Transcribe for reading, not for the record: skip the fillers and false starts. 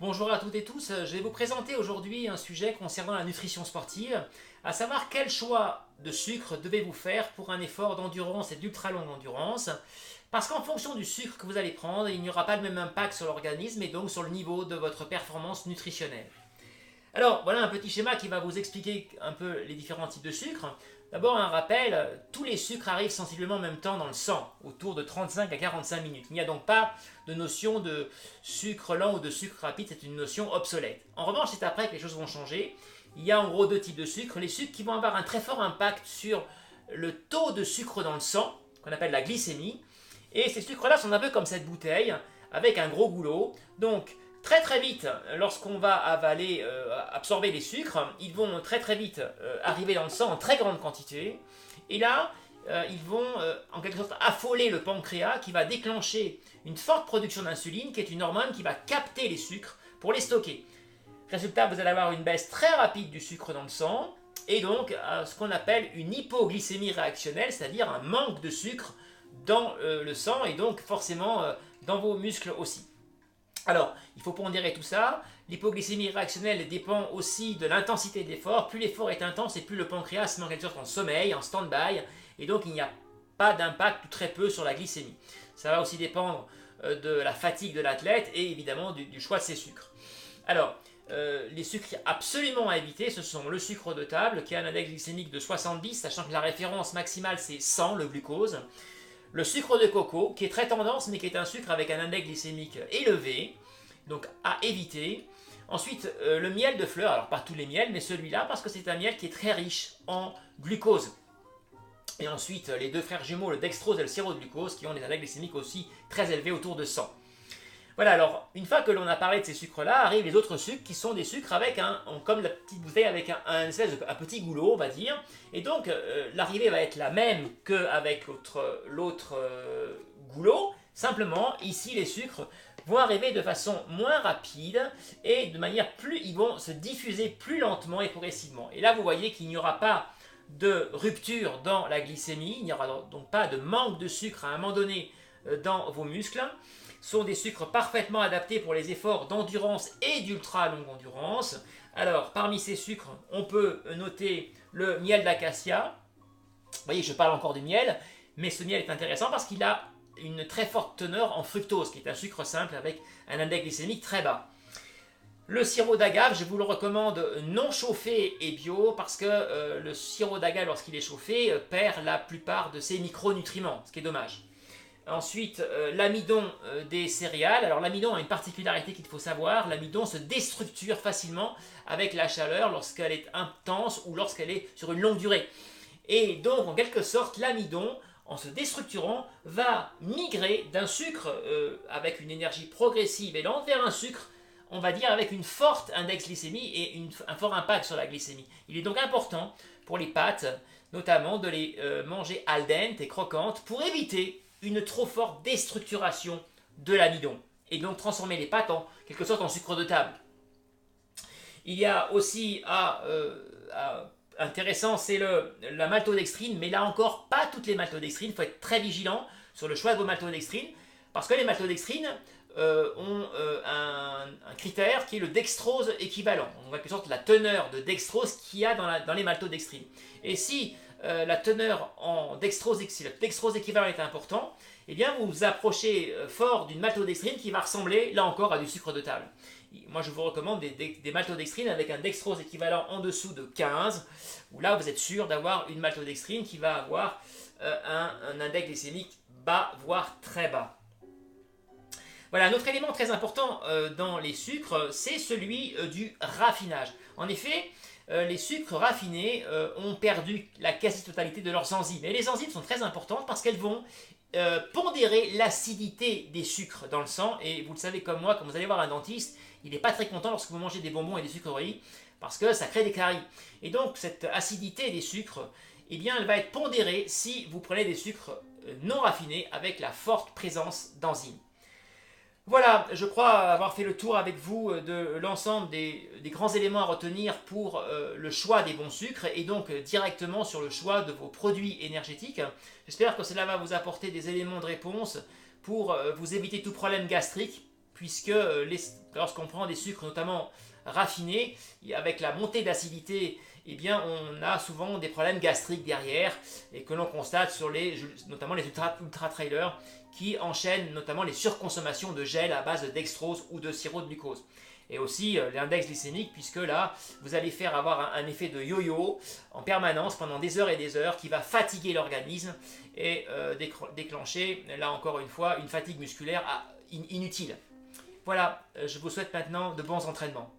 Bonjour à toutes et tous, je vais vous présenter aujourd'hui un sujet concernant la nutrition sportive, à savoir quel choix de sucre devez-vous faire pour un effort d'endurance et d'ultra longue endurance, parce qu'en fonction du sucre que vous allez prendre, il n'y aura pas le même impact sur l'organisme et donc sur le niveau de votre performance nutritionnelle. Alors, voilà un petit schéma qui va vous expliquer un peu les différents types de sucres. D'abord, un rappel, tous les sucres arrivent sensiblement en même temps dans le sang, autour de 35 à 45 minutes. Il n'y a donc pas de notion de sucre lent ou de sucre rapide, c'est une notion obsolète. En revanche, c'est après que les choses vont changer. Il y a en gros deux types de sucres. Les sucres qui vont avoir un très fort impact sur le taux de sucre dans le sang, qu'on appelle la glycémie. Et ces sucres-là sont un peu comme cette bouteille, avec un gros goulot. Donc, très vite, lorsqu'on va avaler, absorber les sucres, ils vont très vite arriver dans le sang en très grande quantité. Et là, ils vont en quelque sorte affoler le pancréas qui va déclencher une forte production d'insuline, qui est une hormone qui va capter les sucres pour les stocker. Résultat, vous allez avoir une baisse très rapide du sucre dans le sang, et donc ce qu'on appelle une hypoglycémie réactionnelle, c'est-à-dire un manque de sucre dans le sang, et donc forcément dans vos muscles aussi. Alors, il faut pondérer tout ça. L'hypoglycémie réactionnelle dépend aussi de l'intensité de l'effort. Plus l'effort est intense et plus le pancréas se met en quelque sorte en sommeil, en stand-by, et donc il n'y a pas d'impact ou très peu sur la glycémie. Ça va aussi dépendre de la fatigue de l'athlète et évidemment du choix de ses sucres. Alors, les sucres absolument à éviter, ce sont le sucre de table qui a un index glycémique de 70, sachant que la référence maximale c'est 100, le glucose. Le sucre de coco, qui est très tendance, mais qui est un sucre avec un index glycémique élevé, donc à éviter. Ensuite, le miel de fleur, alors pas tous les miels, mais celui-là, parce que c'est un miel qui est très riche en glucose. Et ensuite, les deux frères jumeaux, le dextrose et le sirop-de-glucose, qui ont des index glycémiques aussi très élevés, autour de 100. Voilà, alors, une fois que l'on a parlé de ces sucres-là, arrivent les autres sucres qui sont des sucres avec comme la petite bouteille avec un petit goulot, on va dire. Et donc, l'arrivée va être la même qu'avec l'autre goulot. Simplement, ici, les sucres vont arriver de façon moins rapide et de manière ils vont se diffuser plus lentement et progressivement. Et là, vous voyez qu'il n'y aura pas de rupture dans la glycémie, il n'y aura donc pas de manque de sucre à un moment donné dans vos muscles. Sont des sucres parfaitement adaptés pour les efforts d'endurance et d'ultra longue endurance. Alors, parmi ces sucres, on peut noter le miel d'acacia. Vous voyez, je parle encore du miel, mais ce miel est intéressant parce qu'il a une très forte teneur en fructose, qui est un sucre simple avec un index glycémique très bas. Le sirop d'agave, je vous le recommande non chauffé et bio, parce que le sirop d'agave, lorsqu'il est chauffé, perd la plupart de ses micronutriments, ce qui est dommage. Ensuite, l'amidon des céréales. Alors l'amidon a une particularité qu'il faut savoir. L'amidon se déstructure facilement avec la chaleur lorsqu'elle est intense ou lorsqu'elle est sur une longue durée. Et donc, en quelque sorte, l'amidon, en se déstructurant, va migrer d'un sucre avec une énergie progressive et lente vers un sucre, on va dire, avec une forte index glycémie et un fort impact sur la glycémie. Il est donc important pour les pâtes, notamment, de les manger al dente et croquantes pour éviter une trop forte déstructuration de l'amidon et donc transformer les pâtes en quelque sorte en sucre de table. Il y a aussi intéressant, c'est la maltodextrine, mais là encore pas toutes les maltodextrines. Il faut être très vigilant sur le choix de vos maltodextrines parce que les maltodextrines ont un critère qui est le dextrose équivalent, en quelque sorte la teneur de dextrose qu'il y a dans les maltodextrines. Et si la teneur en dextrose, si le dextrose équivalent est important, eh bien vous vous approchez fort d'une maltodextrine qui va ressembler là encore à du sucre de table. Moi je vous recommande des maltodextrines avec un dextrose équivalent en dessous de 15, où là vous êtes sûr d'avoir une maltodextrine qui va avoir un index glycémique bas, voire très bas. Voilà, un autre élément très important dans les sucres, c'est celui du raffinage. En effet, les sucres raffinés ont perdu la quasi-totalité de leurs enzymes. Et les enzymes sont très importantes parce qu'elles vont pondérer l'acidité des sucres dans le sang. Et vous le savez comme moi, quand vous allez voir un dentiste, il n'est pas très content lorsque vous mangez des bonbons et des sucreries parce que ça crée des caries. Et donc cette acidité des sucres, eh bien, elle va être pondérée si vous prenez des sucres non raffinés avec la forte présence d'enzymes. Voilà, je crois avoir fait le tour avec vous de l'ensemble des grands éléments à retenir pour le choix des bons sucres et donc directement sur le choix de vos produits énergétiques. J'espère que cela va vous apporter des éléments de réponse pour vous éviter tout problème gastrique, puisque lorsqu'on prend des sucres notamment raffinés, avec la montée d'acidité, eh bien on a souvent des problèmes gastriques derrière et que l'on constate sur notamment les ultra-trailers qui enchaînent notamment les surconsommations de gel à base de dextrose ou de sirop de glucose. Et aussi l'index glycémique, puisque là, vous allez faire avoir un effet de yo-yo en permanence pendant des heures et des heures qui va fatiguer l'organisme et déclencher, là encore une fois, une fatigue musculaire inutile. Voilà, je vous souhaite maintenant de bons entraînements.